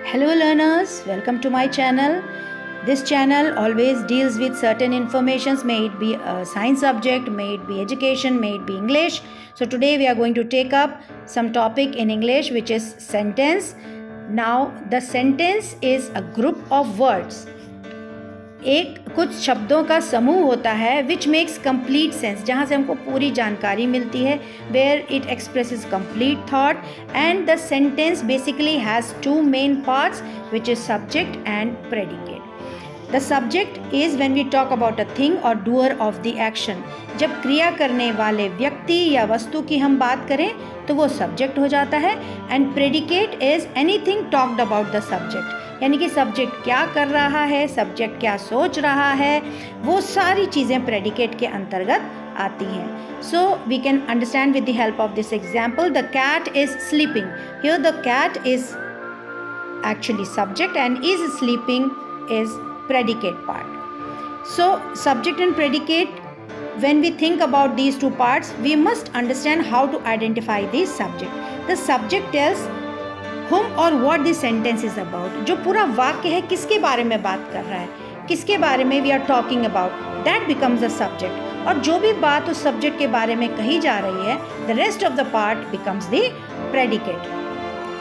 Hello learners, welcome to my channel. This channel always deals with certain informations, may it be a science subject, may it be education, may it be English. So today we are going to take up some topic in English which is sentence. Now the sentence is a group of words. एक कुछ शब्दों का समूह होता है which makes complete sense, जहाँ से हमको पूरी जानकारी मिलती है, where it expresses complete thought. And the sentence basically has two main parts which is subject and predicate. The subject is when we talk about a thing और doer of the action. जब क्रिया करने वाले व्यक्ति या वस्तु की हम बात करें तो वो सब्जेक्ट हो जाता है. And predicate is anything talked about the subject, यानी कि सब्जेक्ट क्या कर रहा है, सब्जेक्ट क्या सोच रहा है, वो सारी चीज़ें प्रेडिकेट के अंतर्गत आती हैं. So we can understand with the help of this example. The cat is sleeping. Here the cat is actually subject and is sleeping is predicate part. So subject and predicate, when we think about these two parts, we must understand how to identify the subject. The subject tells whom or what the sentence is about. जो पूरा वाक्य है किसके बारे में बात कर रहा है, किसके बारे में we are talking about, that becomes the subject. और जो भी बात उस subject के बारे में कही जा रही है, the rest of the part becomes the predicate.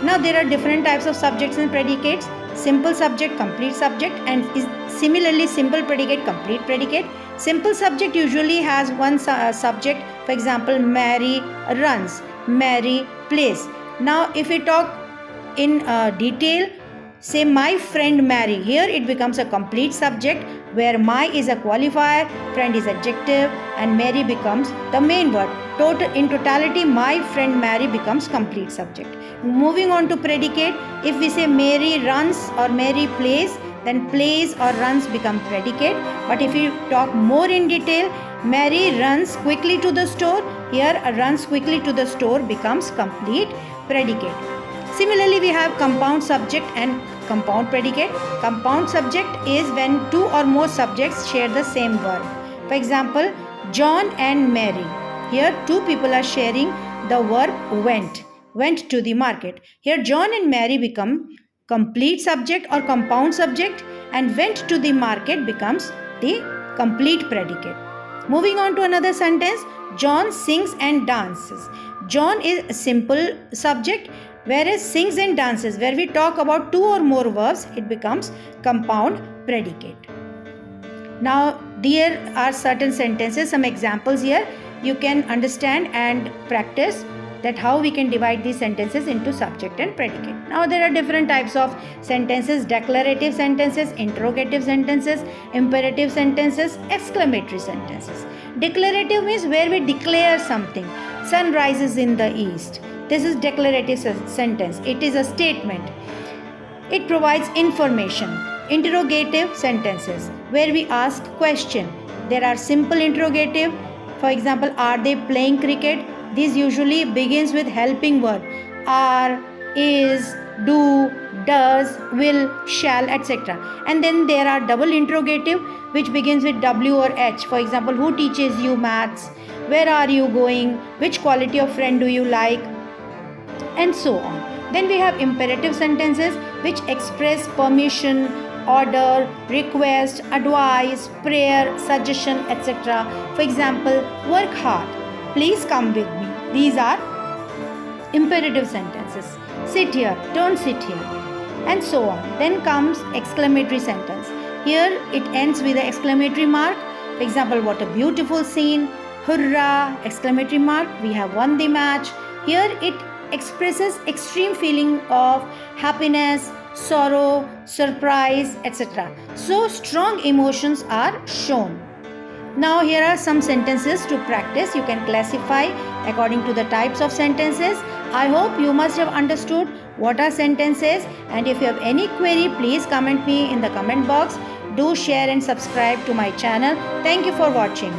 Now there are different types of subjects and predicates. Simple subject, complete subject, and similarly simple predicate, complete predicate. Simple subject usually has one subject. For example, Mary runs, Mary plays. Now if we talk in detail, say my friend Mary. Here it becomes a complete subject where my is a qualifier, friend is adjective, and Mary becomes the main word. In totality, my friend Mary becomes complete subject. Moving on to predicate, if we say Mary runs or Mary plays, then plays or runs become predicate. But if you talk more in detail, Mary runs quickly to the store. Here runs quickly to the store becomes complete predicate. Similarly, we have compound subject and compound predicate. Compound subject is when two or more subjects share the same verb. For example, John and Mary. Here two people are sharing the verb went to the market. Here John and Mary become complete subject or compound subject, and went to the market becomes the complete predicate. Moving on to another sentence, John sings and dances. John is a simple subject, whereas sings and dances, where we talk about two or more verbs, it becomes compound predicate. Now there are certain sentences, some examples here. You can understand and practice that how we can divide these sentences into subject and predicate. Now there are different types of sentences: declarative sentences, interrogative sentences, imperative sentences, exclamatory sentences. Declarative means where we declare something. Sun rises in the east. This is declarative sentence. It is a statement. It provides information. Interrogative sentences, where we ask question. There are simple interrogative. For example, are they playing cricket? This usually begins with helping verb. Are, is, do, does, will, shall, etc. And then there are double interrogative, which begins with W or H. For example, who teaches you maths? Where are you going? Which quality of friend do you like? And so on. Then we have imperative sentences, which express permission, order, request, advice, prayer, suggestion, etc. For example, work hard, please come with me. These are imperative sentences. Sit here, don't sit here, and so on. Then comes exclamatory sentence. Here it ends with an exclamatory mark. For example, what a beautiful scene, hurrah, exclamatory mark, we have won the match. Here it expresses extreme feeling of happiness, sorrow, surprise, etc. So strong emotions are shown. Now here are some sentences to practice. You can classify according to the types of sentences. I hope you must have understood what are sentences, and if you have any query, please comment me in the comment box. Do share and subscribe to my channel. Thank you for watching.